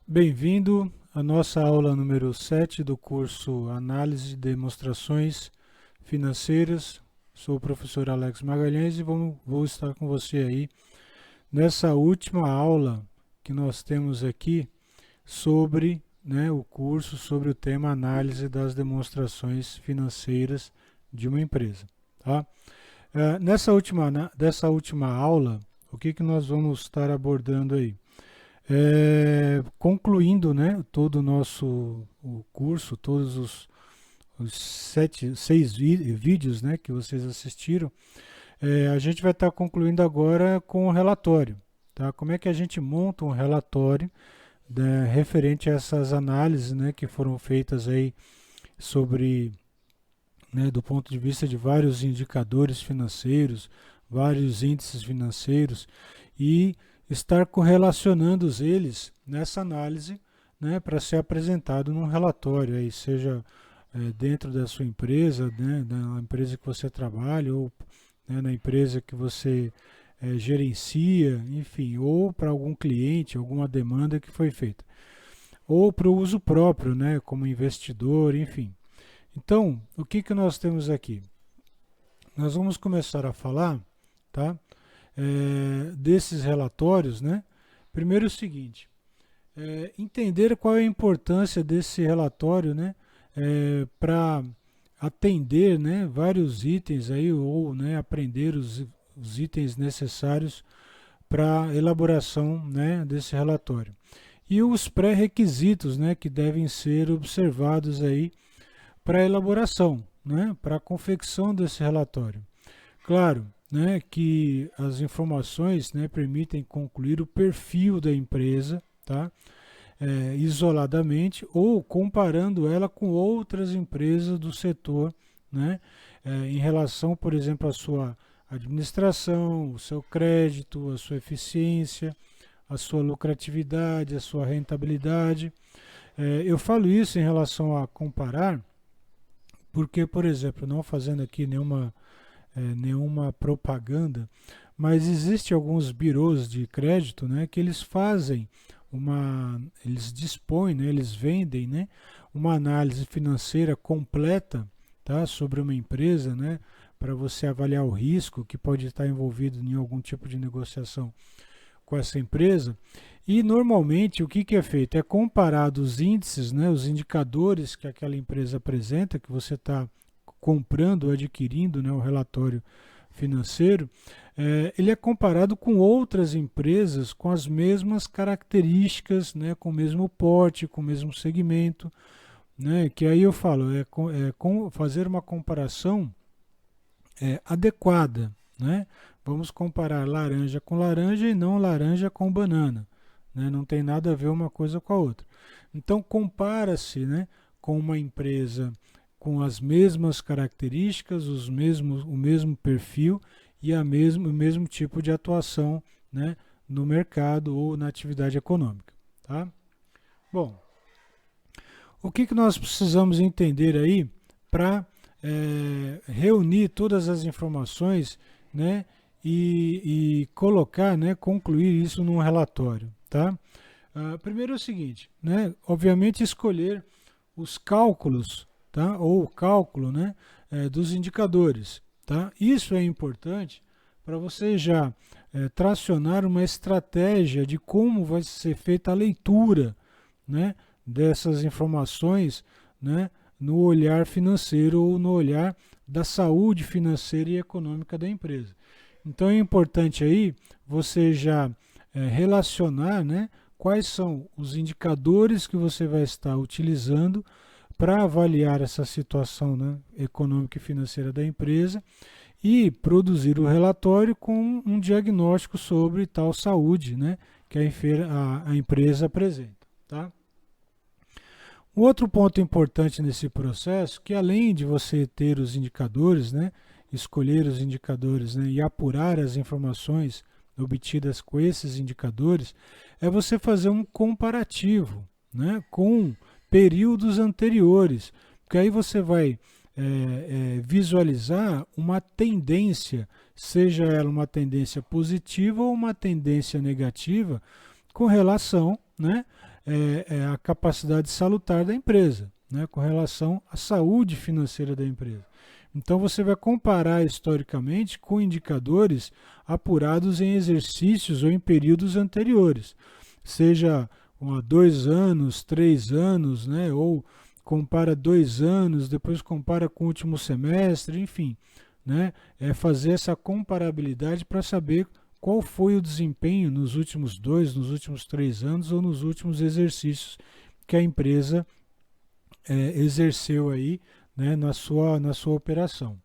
Bem-vindo à nossa aula número 7 do curso Análise de Demonstrações Financeiras. Sou o professor Alex Magalhães e vou estar com você aí nessa última aula que nós temos aqui sobre o curso, sobre o tema Análise das Demonstrações Financeiras de uma empresa. Tá? Dessa última aula, o que nós vamos estar abordando aí? Concluindo, todo o nosso o curso, todos os seis vídeos, que vocês assistiram, a gente vai estar concluindo agora com o relatório. Tá? Como é que a gente monta um relatório, né, referente a essas análises, que foram feitas aí sobre, do ponto de vista de vários indicadores financeiros, vários índices financeiros, e estar correlacionando eles nessa análise, para ser apresentado num relatório, aí, seja dentro da sua empresa, na empresa que você trabalha, ou na empresa que você gerencia, enfim, ou para algum cliente, alguma demanda que foi feita, ou para o uso próprio, como investidor, enfim. Então, o que nós temos aqui? Nós vamos começar a falar, tá? Desses relatórios, Primeiro é o seguinte, entender qual é a importância desse relatório, para atender, vários itens aí, ou aprender os itens necessários para a elaboração, desse relatório. E os pré-requisitos, que devem ser observados aí para a elaboração, para a confecção desse relatório. Claro, que as informações, permitem concluir o perfil da empresa, tá? Isoladamente ou comparando ela com outras empresas do setor, em relação, por exemplo, à sua administração, o seu crédito, a sua eficiência, a sua lucratividade, a sua rentabilidade. Eu falo isso em relação a comparar, porque, por exemplo, não fazendo aqui nenhuma propaganda, mas existe alguns birôs de crédito, que eles fazem eles dispõem, eles vendem, uma análise financeira completa, tá, sobre uma empresa, para você avaliar o risco que pode estar envolvido em algum tipo de negociação com essa empresa. E normalmente o que é feito? É comparado os índices, os indicadores que aquela empresa apresenta, que você está comprando ou adquirindo, o relatório financeiro, ele é comparado com outras empresas com as mesmas características, com o mesmo porte, com o mesmo segmento, que aí eu falo, fazer uma comparação adequada. Vamos comparar laranja com laranja e não laranja com banana. Não tem nada a ver uma coisa com a outra. Então compara-se, com uma empresa com as mesmas características, o mesmo perfil e o mesmo tipo de atuação, no mercado ou na atividade econômica. Tá? Bom, o que nós precisamos entender aí para reunir todas as informações, e colocar, concluir isso num relatório. Tá? Primeiro é o seguinte, obviamente escolher os cálculos, tá? Ou o cálculo, dos indicadores. Tá? Isso é importante para você já tracionar uma estratégia de como vai ser feita a leitura, dessas informações, no olhar financeiro ou no olhar da saúde financeira e econômica da empresa. Então é importante aí você já relacionar, quais são os indicadores que você vai estar utilizando para avaliar essa situação, econômica e financeira da empresa e produzir o relatório com um diagnóstico sobre tal saúde, que a empresa apresenta. Tá? O outro ponto importante nesse processo, que além de você ter os indicadores, escolher os indicadores, e apurar as informações obtidas com esses indicadores, é você fazer um comparativo, com períodos anteriores, porque aí você vai visualizar uma tendência, seja ela uma tendência positiva ou uma tendência negativa, com relação a capacidade salutar da empresa, né, com relação à saúde financeira da empresa. Então você vai comparar historicamente com indicadores apurados em exercícios ou em períodos anteriores, seja há 2 anos, 3 anos, né, ou compara 2 anos, depois compara com o último semestre, enfim, né, é fazer essa comparabilidade para saber qual foi o desempenho nos últimos 3 anos ou nos últimos exercícios que a empresa exerceu aí, né, na sua operação.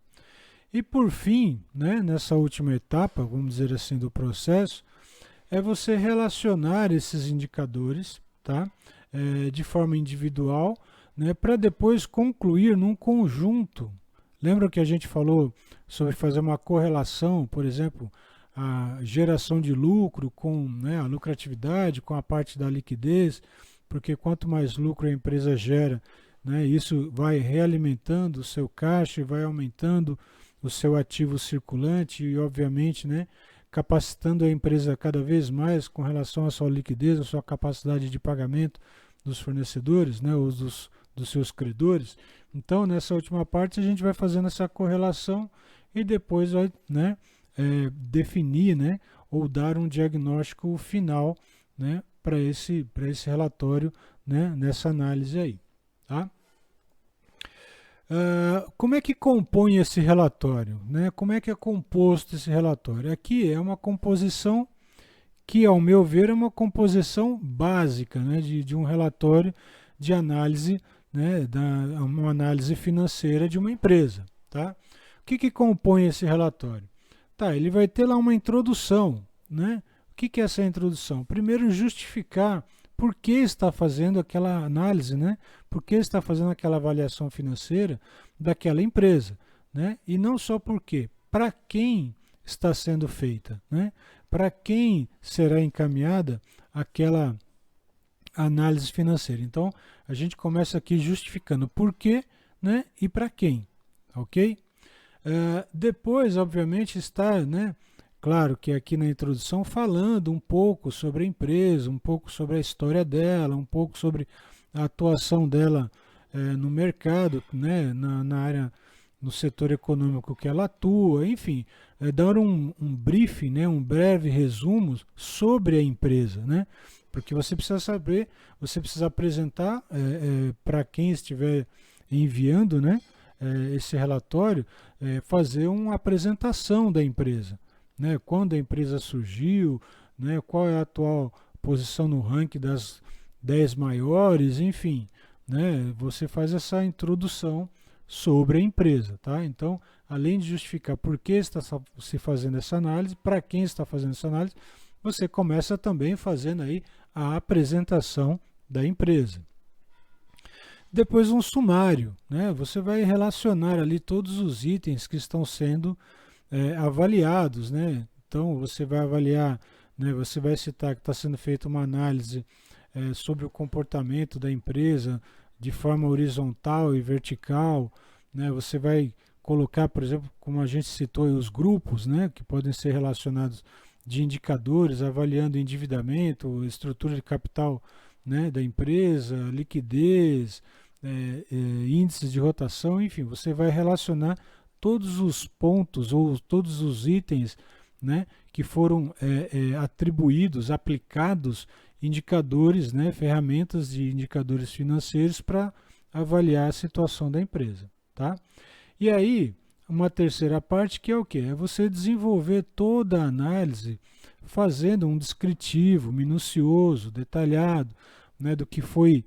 E por fim, né, nessa última etapa, vamos dizer assim, do processo, é você relacionar esses indicadores, tá, de forma individual, né, para depois concluir num conjunto. Lembra que a gente falou sobre fazer uma correlação, por exemplo, a geração de lucro com, né, a lucratividade, com a parte da liquidez, porque quanto mais lucro a empresa gera, né, isso vai realimentando o seu caixa e vai aumentando o seu ativo circulante e, obviamente, né, capacitando a empresa cada vez mais com relação à sua liquidez, à sua capacidade de pagamento dos fornecedores, né, ou dos seus credores. Então, nessa última parte, a gente vai fazendo essa correlação e depois vai, né, definir, né, ou dar um diagnóstico final, né, para esse relatório, né, nessa análise aí. Tá? Como é que compõe esse relatório? Né? Como é que é composto esse relatório? Aqui é uma composição que, ao meu ver, é uma composição básica, né, de um relatório de análise, né, uma análise financeira de uma empresa. Tá? O que compõe esse relatório? Tá, ele vai ter lá uma introdução. Né? O que é essa introdução? Primeiro, justificar por que está fazendo aquela análise, né? Por que está fazendo aquela avaliação financeira daquela empresa, né? E não só por quê, para quem está sendo feita, né? Para quem será encaminhada aquela análise financeira. Então, a gente começa aqui justificando por quê, né? E para quem, ok? Depois, obviamente, está, né? Claro que aqui na introdução falando um pouco sobre a empresa, um pouco sobre a história dela, um pouco sobre a atuação dela no mercado, né, na área, no setor econômico que ela atua, enfim, dar um briefing, né, um breve resumo sobre a empresa, né, porque você precisa saber, você precisa apresentar para quem estiver enviando, né, esse relatório, fazer uma apresentação da empresa. Né, quando a empresa surgiu, né, qual é a atual posição no ranking das 10 maiores, enfim, né, você faz essa introdução sobre a empresa. Tá? Então, além de justificar por que está se fazendo essa análise, para quem está fazendo essa análise, você começa também fazendo aí a apresentação da empresa. Depois um sumário, né, você vai relacionar ali todos os itens que estão sendo avaliados, né? Então você vai avaliar, né? Você vai citar que está sendo feita uma análise sobre o comportamento da empresa de forma horizontal e vertical, né? Você vai colocar, por exemplo, como a gente citou, os grupos, né? Que podem ser relacionados de indicadores, avaliando endividamento, estrutura de capital, né? Da empresa, liquidez, índices de rotação, enfim, você vai relacionar todos os pontos ou todos os itens, né, que foram atribuídos, aplicados indicadores, né, ferramentas de indicadores financeiros para avaliar a situação da empresa. Tá? E aí, uma terceira parte que é o quê? É você desenvolver toda a análise fazendo um descritivo minucioso, detalhado, né, do que foi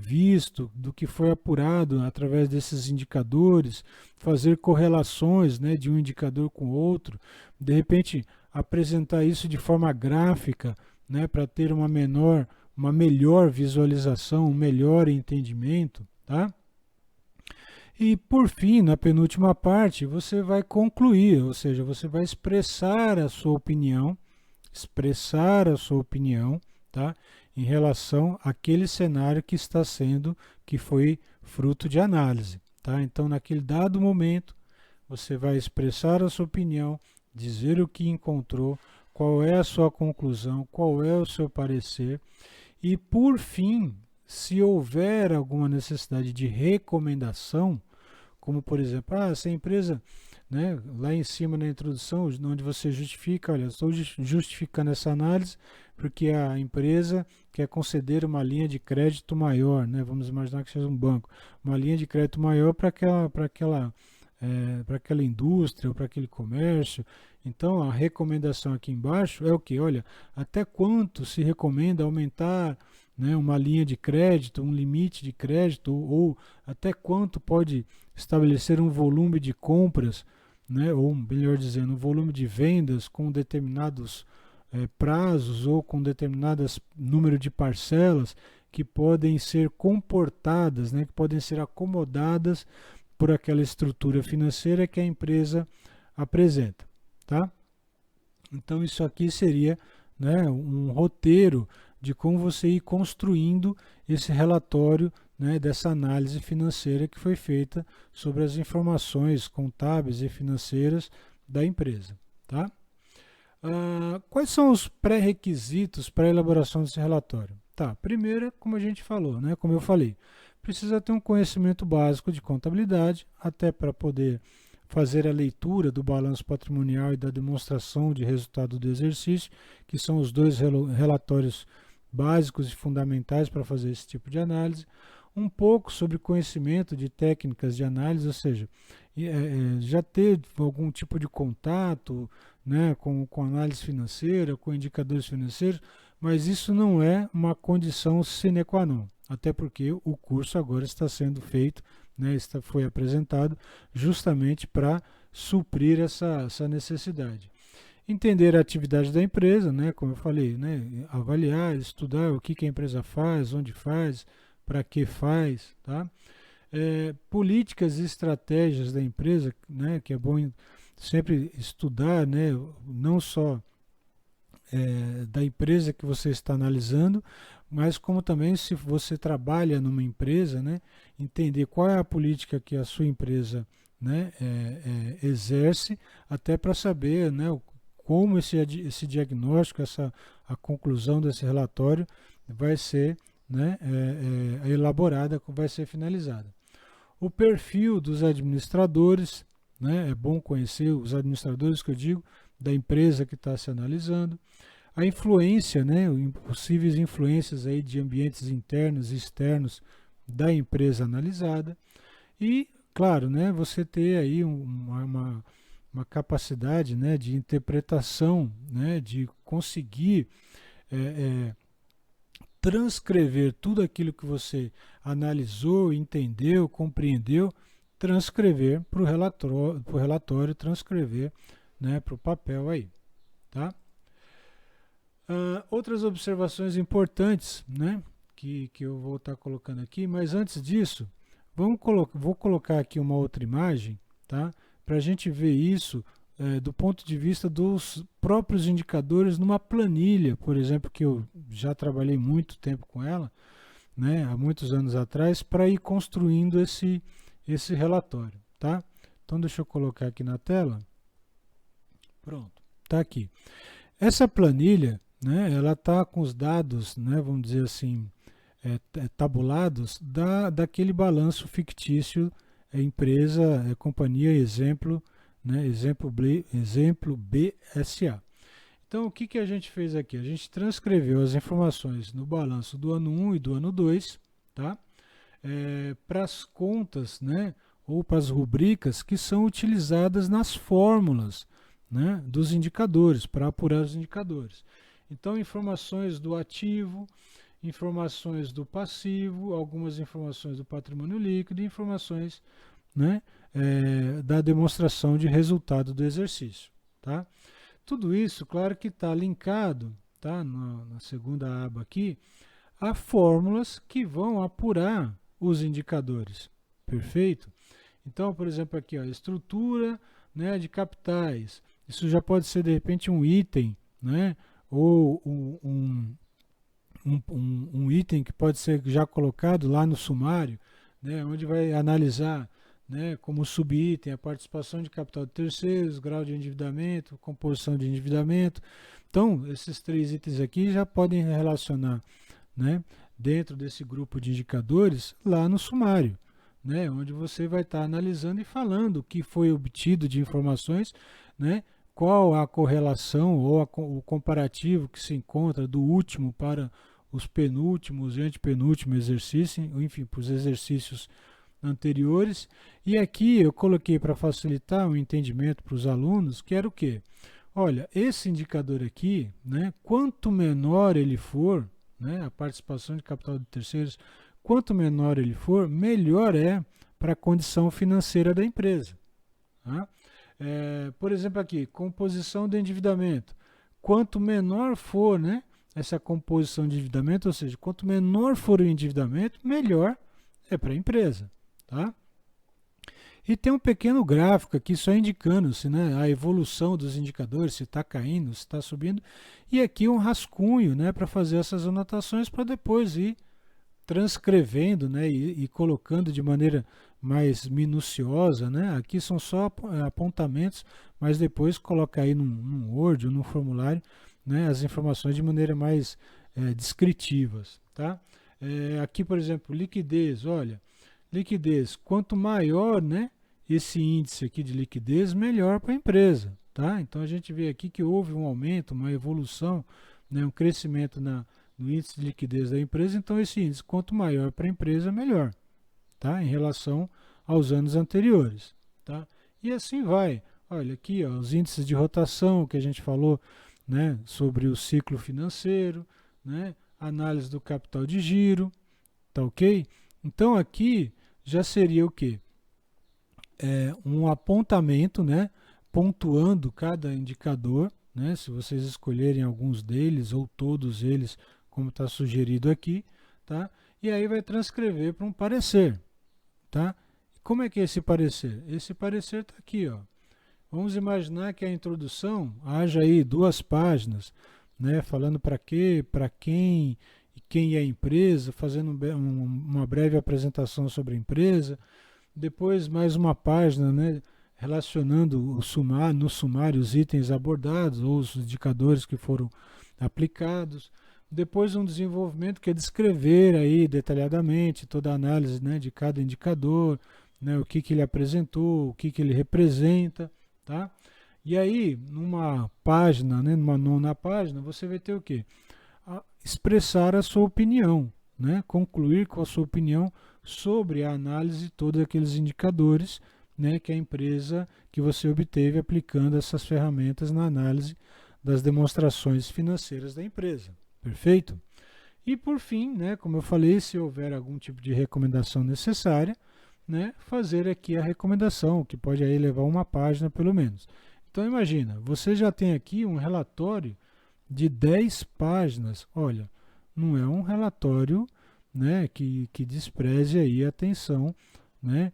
visto, do que foi apurado através desses indicadores, fazer correlações, né, de um indicador com o outro, de repente apresentar isso de forma gráfica, né, para ter uma melhor visualização, um melhor entendimento. Tá? E por fim, na penúltima parte, você vai concluir, ou seja, você vai expressar a sua opinião, tá? Em relação àquele cenário que foi fruto de análise. Tá? Então, naquele dado momento, você vai expressar a sua opinião, dizer o que encontrou, qual é a sua conclusão, qual é o seu parecer, E por fim, se houver alguma necessidade de recomendação, como por exemplo, se a empresa, né, lá em cima na introdução, onde você justifica, olha, estou justificando essa análise porque a empresa quer conceder uma linha de crédito maior, né, vamos imaginar que seja um banco, uma linha de crédito maior para aquela indústria ou para aquele comércio. Então a recomendação aqui embaixo é o que? Olha, até quanto se recomenda aumentar, né, uma linha de crédito, um limite de crédito, ou até quanto pode estabelecer um volume de compras, né, ou melhor dizendo, um volume de vendas com determinados prazos ou com determinadas número de parcelas que podem ser comportadas, né, que podem ser acomodadas por aquela estrutura financeira que a empresa apresenta, tá? Então isso aqui seria, né, um roteiro de como você ir construindo esse relatório, né, dessa análise financeira que foi feita sobre as informações contábeis e financeiras da empresa, tá? Quais são os pré-requisitos para a elaboração desse relatório? Tá, primeiro, como a gente falou, né, como eu falei, precisa ter um conhecimento básico de contabilidade, até para poder fazer a leitura do balanço patrimonial e da demonstração de resultado do exercício, que são os dois relatórios básicos e fundamentais para fazer esse tipo de análise. Um pouco sobre conhecimento de técnicas de análise, ou seja, já ter algum tipo de contato, né, com análise financeira, com indicadores financeiros, mas isso não é uma condição sine qua non, até porque o curso agora está sendo feito, né, foi apresentado justamente para suprir essa necessidade. Entender a atividade da empresa, né, como eu falei, né, avaliar, estudar o que a empresa faz, onde faz, para que faz, tá? Políticas e estratégias da empresa, né, que é bom sempre estudar, né, não só da empresa que você está analisando, mas como também se você trabalha numa empresa, né, entender qual é a política que a sua empresa, né, exerce, até para saber, né, como esse diagnóstico, a conclusão desse relatório vai ser, né, elaborada, vai ser finalizada. O perfil dos administradores, né, é bom conhecer os administradores que eu digo, da empresa que está se analisando. A influência, né, possíveis influências aí de ambientes internos e externos da empresa analisada. E, claro, né, você ter aí uma capacidade, né, de interpretação, né, de conseguir transcrever tudo aquilo que você analisou, entendeu, compreendeu, transcrever para o relatório, transcrever, né, para o papel aí, tá? Outras observações importantes, né, que eu vou estar colocando aqui, mas antes disso, vou colocar aqui uma outra imagem, tá, para a gente ver isso do ponto de vista dos próprios indicadores numa planilha, por exemplo, que eu já trabalhei muito tempo com ela, né, há muitos anos atrás, para ir construindo esse relatório, tá? Então deixa eu colocar aqui na tela. Pronto, tá aqui. Essa planilha, né, ela está com os dados, né, vamos dizer assim, tabulados daquele balanço fictício, empresa, companhia, exemplo, né, exemplo BSA. Então, o que a gente fez aqui? A gente transcreveu as informações no balanço do ano 1 e do ano 2, tá? Para as contas, né, ou para as rubricas que são utilizadas nas fórmulas, né, dos indicadores, para apurar os indicadores. Então, informações do ativo, informações do passivo, algumas informações do patrimônio líquido e informações, né, da demonstração de resultado do exercício, tá? Tudo isso, claro que está linkado, tá, na segunda aba aqui, a fórmulas que vão apurar os indicadores, perfeito? Então, por exemplo, aqui, ó, estrutura, né, de capitais, isso já pode ser de repente um item, né, ou um item que pode ser já colocado lá no sumário, né, onde vai analisar, né, como subitem a participação de capital de terceiros, grau de endividamento, composição de endividamento. Então, esses três itens aqui já podem relacionar, né, dentro desse grupo de indicadores lá no sumário, né, onde você vai estar analisando e falando o que foi obtido de informações, né, qual a correlação ou o comparativo que se encontra do último para os penúltimos e antepenúltimo exercício, enfim, para os exercícios anteriores. E aqui eu coloquei para facilitar o entendimento para os alunos, que era o quê? Olha, esse indicador aqui, né, quanto menor ele for, né, a participação de capital de terceiros, quanto menor ele for, melhor é para a condição financeira da empresa. Tá? Por exemplo aqui, composição do endividamento. Quanto menor for, né, essa composição de endividamento, ou seja, quanto menor for o endividamento, melhor é para a empresa. Tá? E tem um pequeno gráfico aqui só indicando se, né, a evolução dos indicadores, se está caindo, se está subindo. E aqui um rascunho, né, para fazer essas anotações para depois ir transcrevendo, né, e colocando de maneira mais minuciosa, né? Aqui são só apontamentos, mas depois coloca aí num Word ou num formulário, né, as informações de maneira mais descritivas, tá? Aqui, por exemplo, liquidez, olha, liquidez, quanto maior, né, esse índice aqui de liquidez, melhor para a empresa, tá? Então a gente vê aqui que houve um aumento, uma evolução, né, um crescimento no índice de liquidez da empresa, então esse índice, quanto maior para a empresa, melhor, tá? Em relação aos anos anteriores, tá? E assim vai. Olha aqui, ó, os índices de rotação que a gente falou, né, sobre o ciclo financeiro, né, análise do capital de giro, tá ok? Então aqui já seria o quê? Um apontamento, né, pontuando cada indicador, né, se vocês escolherem alguns deles ou todos eles, como está sugerido aqui, tá? E aí vai transcrever para um parecer, tá? Como é que é esse parecer? Esse parecer está aqui, ó. Vamos imaginar que a introdução haja aí 2 páginas, né, falando para quê, para quem e quem é a empresa, fazendo uma breve apresentação sobre a empresa. Depois mais uma página, né, relacionando no sumário os itens abordados ou os indicadores que foram aplicados. Depois um desenvolvimento que é descrever aí detalhadamente toda a análise, né, de cada indicador, né, o que ele apresentou, o que ele representa, tá? E aí, numa página, né, numa 9ª página, você vai ter o quê? Expressar a sua opinião, né? Concluir com a sua opinião sobre a análise de todos aqueles indicadores, né, que a empresa que você obteve aplicando essas ferramentas na análise das demonstrações financeiras da empresa. Perfeito? E por fim, né, como eu falei, se houver algum tipo de recomendação necessária, né, fazer aqui a recomendação, que pode aí levar uma página pelo menos. Então imagina, você já tem aqui um relatório de 10 páginas. Olha, não é um relatório, né, que despreze aí a atenção, né,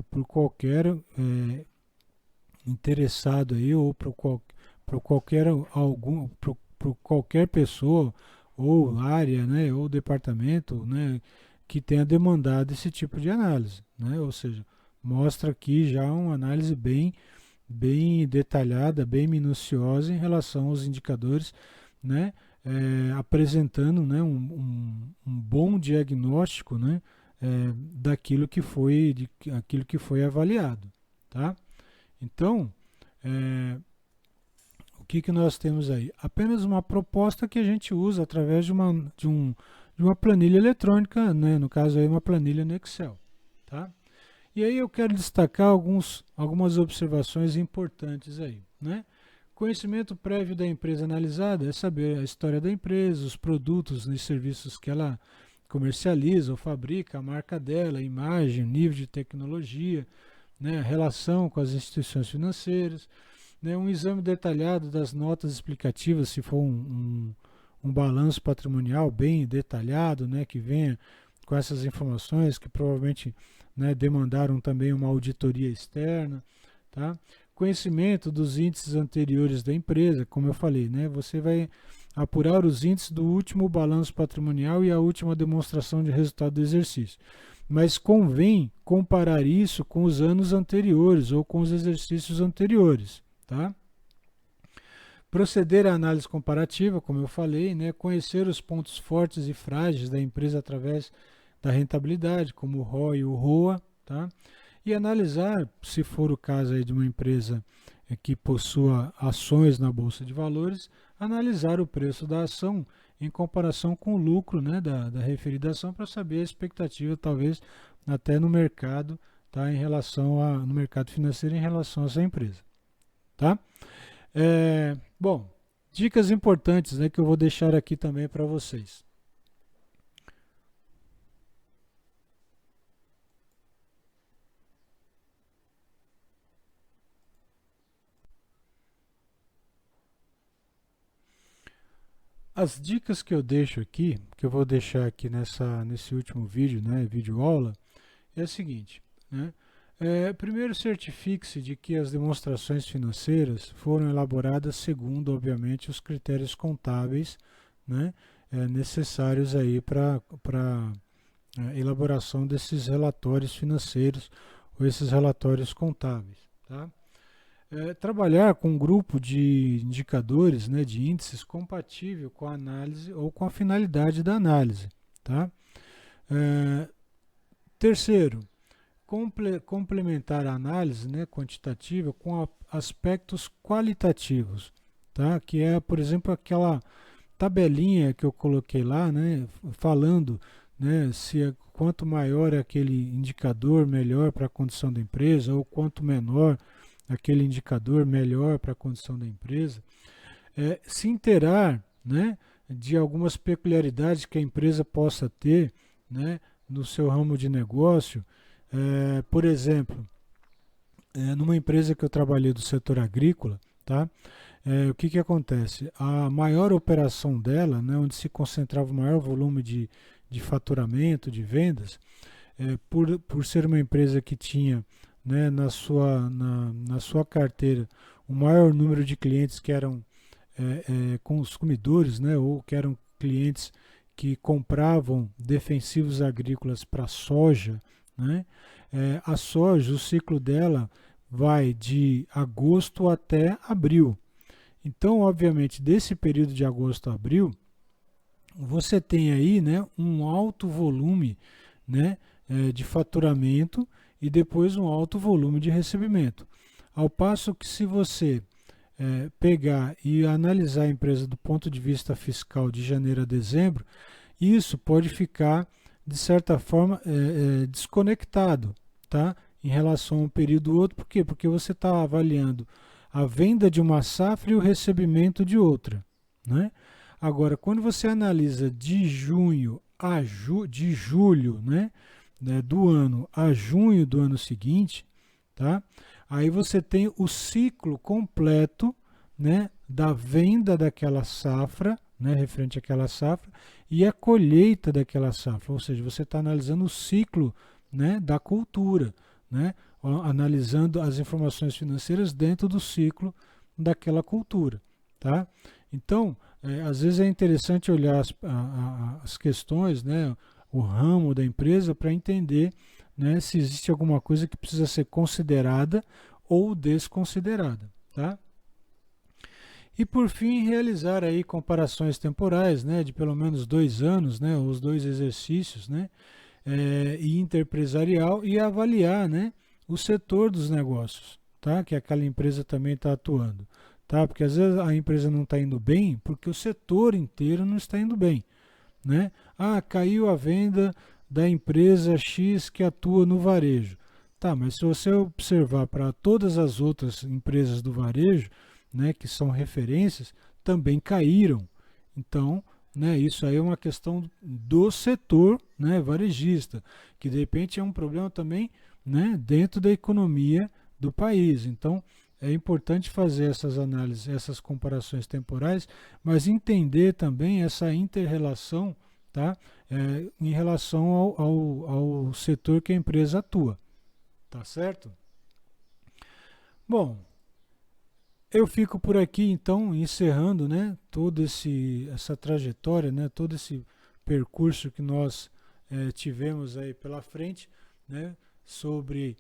por qualquer interessado aí ou por qualquer pessoa ou área, né, ou departamento, né, que tenha demandado esse tipo de análise, né? Ou seja, mostra aqui já uma análise bem detalhada, bem minuciosa em relação aos indicadores, né? Apresentando, né, um bom diagnóstico, né, daquilo que foi avaliado, tá? Então, o que nós temos aí? Apenas uma proposta que a gente usa através de uma planilha eletrônica, né? No caso aí uma planilha no Excel, tá? E aí eu quero destacar algumas observações importantes aí, né? Conhecimento prévio da empresa analisada é saber a história da empresa, os produtos e serviços que ela comercializa ou fabrica, a marca dela, a imagem, o nível de tecnologia, né, a relação com as instituições financeiras, né, um exame detalhado das notas explicativas, se for um balanço patrimonial bem detalhado, né, que venha com essas informações que provavelmente, né, demandaram também uma auditoria externa, tá? Conhecimento dos índices anteriores da empresa, como eu falei, né, você vai apurar os índices do último balanço patrimonial e a última demonstração de resultado do exercício. Mas convém comparar isso com os anos anteriores ou com os exercícios anteriores, tá? Proceder à análise comparativa, como eu falei, né? Conhecer os pontos fortes e frágeis da empresa através da rentabilidade, como o ROI e o ROA, tá? E analisar, se for o caso aí de uma empresa que possua ações na Bolsa de Valores, analisar o preço da ação em comparação com o lucro, né, da referida ação para saber a expectativa, talvez até no mercado, tá, no mercado financeiro em relação a essa empresa. Tá? Bom, dicas importantes, né, que eu vou deixar aqui também para vocês. As dicas que eu deixo aqui, que eu vou deixar aqui nesse último vídeo, né, vídeo aula, é o seguinte, né? Primeiro, certifique-se de que as demonstrações financeiras foram elaboradas segundo, obviamente, os critérios contábeis, né, necessários aí para elaboração desses relatórios financeiros ou esses relatórios contábeis. Tá? Trabalhar com um grupo de indicadores, né, de índices compatível com a análise ou com a finalidade da análise. Tá? Terceiro, complementar a análise, né, quantitativa com aspectos qualitativos, tá? Que é, por exemplo, aquela tabelinha que eu coloquei lá, né, falando, né, quanto maior é aquele indicador, melhor para a condição da empresa, ou quanto menor aquele indicador, melhor para a condição da empresa. Se inteirar, né, de algumas peculiaridades que a empresa possa ter, né, no seu ramo de negócio. Por exemplo, numa empresa que eu trabalhei do setor agrícola, tá? O que acontece? A maior operação dela, né, onde se concentrava o maior volume de faturamento, de vendas, por ser uma empresa que tinha, né, na sua carteira o maior número de clientes que eram consumidores, né, ou que eram clientes que compravam defensivos agrícolas para soja, né? A soja, o ciclo dela vai de agosto até abril. Então, obviamente, desse período de agosto a abril, você tem aí, né, um alto volume, né, de faturamento e depois um alto volume de recebimento. Ao passo que se você pegar e analisar a empresa do ponto de vista fiscal de janeiro a dezembro, isso pode ficar, de certa forma, desconectado, tá? Em relação a um período ou outro. Por quê? Porque você está avaliando a venda de uma safra e o recebimento de outra, né? Agora, quando você analisa de junho a de julho, né, do ano a junho do ano seguinte, tá? Aí você tem o ciclo completo, né, da venda daquela safra, né, referente àquela safra, e a colheita daquela safra. Ou seja, você está analisando o ciclo, né, da cultura, né, analisando as informações financeiras dentro do ciclo daquela cultura. Tá? Então, às vezes é interessante olhar as questões, né, o ramo da empresa para entender, né, se existe alguma coisa que precisa ser considerada ou desconsiderada. Tá? E por fim, realizar aí comparações temporais, né, de pelo menos 2 anos, né, os 2 exercícios, né, e interempresarial, e avaliar, né, o setor dos negócios, tá, que aquela empresa também está atuando. Tá? Porque às vezes a empresa não está indo bem porque o setor inteiro não está indo bem. Né? Caiu a venda da empresa X que atua no varejo. Tá, mas se você observar para todas as outras empresas do varejo, né, que são referências, também caíram. Então, né, isso aí é uma questão do setor, né, varejista, que de repente é um problema também, né, dentro da economia do país. Então, é importante fazer essas análises, essas comparações temporais, mas entender também essa inter-relação, tá? Em relação ao setor que a empresa atua. Tá certo? Bom, eu fico por aqui então, encerrando, né, toda essa trajetória, né, todo esse percurso que nós tivemos aí pela frente, né, sobre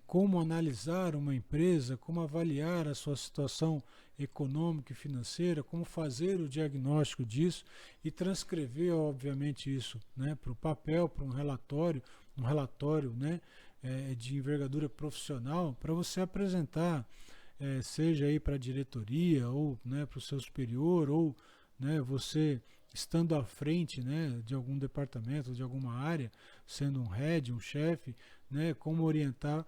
como analisar uma empresa, como avaliar a sua situação econômica e financeira, como fazer o diagnóstico disso e transcrever, obviamente, isso, né, para o papel, para um relatório, né, de envergadura profissional, para você apresentar, seja aí para a diretoria ou, né, para o seu superior, ou, né, você estando à frente, né, de algum departamento, de alguma área, sendo um head, um chefe, né, como orientar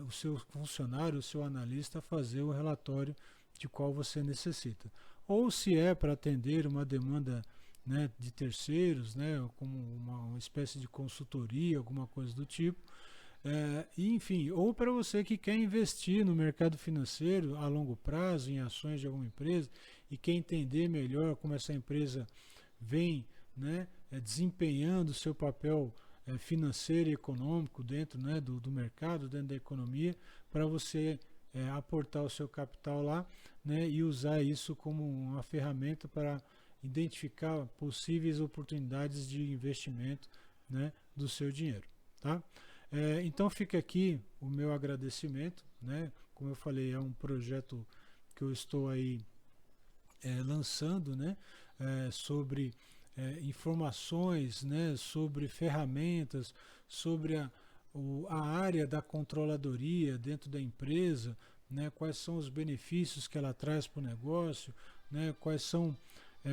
o seu funcionário, o seu analista a fazer o relatório de qual você necessita. Ou se é para atender uma demanda, né, de terceiros, né, como uma espécie de consultoria, alguma coisa do tipo. Enfim, ou para você que quer investir no mercado financeiro a longo prazo, em ações de alguma empresa, e quer entender melhor como essa empresa vem, né, desempenhando o seu papel financeiro e econômico dentro, né, do mercado, dentro da economia, para você aportar o seu capital lá, né, e usar isso como uma ferramenta para identificar possíveis oportunidades de investimento, né, do seu dinheiro. Tá? Então fica aqui o meu agradecimento, né? Como eu falei, é um projeto que eu estou aí lançando, né? Sobre informações, né? Sobre ferramentas, sobre a área da controladoria dentro da empresa, né? Quais são os benefícios que ela traz para o negócio, né? Quais são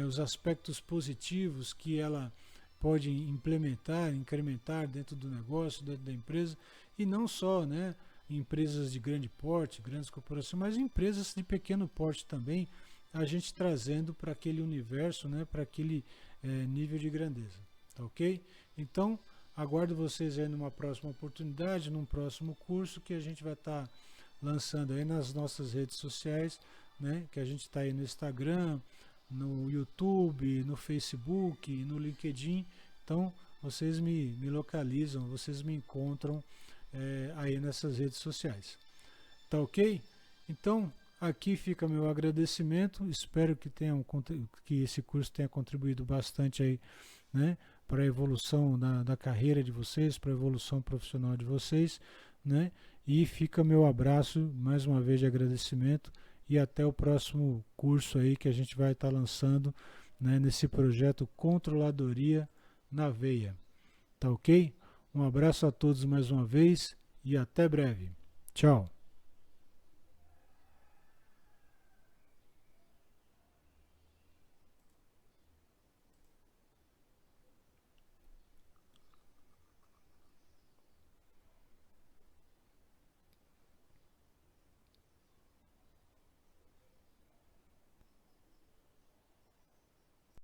os aspectos positivos que ela pode implementar, incrementar dentro do negócio, dentro da empresa, e não só, né, empresas de grande porte, grandes corporações, mas empresas de pequeno porte também, a gente trazendo para aquele universo, né, para aquele nível de grandeza, tá ok? Então, aguardo vocês aí numa próxima oportunidade, num próximo curso que a gente vai estar lançando aí nas nossas redes sociais, né, que a gente está aí no Instagram, no YouTube, no Facebook, no LinkedIn. Então, vocês me localizam, vocês me encontram aí nessas redes sociais. Tá ok? Então, aqui fica meu agradecimento. Espero que esse curso tenha contribuído bastante aí, né, para a evolução da carreira de vocês, para a evolução profissional de vocês, né? E fica meu abraço, mais uma vez de agradecimento, e até o próximo curso aí que a gente vai estar lançando, né, nesse projeto Controladoria na Veia. Tá ok? Um abraço a todos mais uma vez e até breve. Tchau.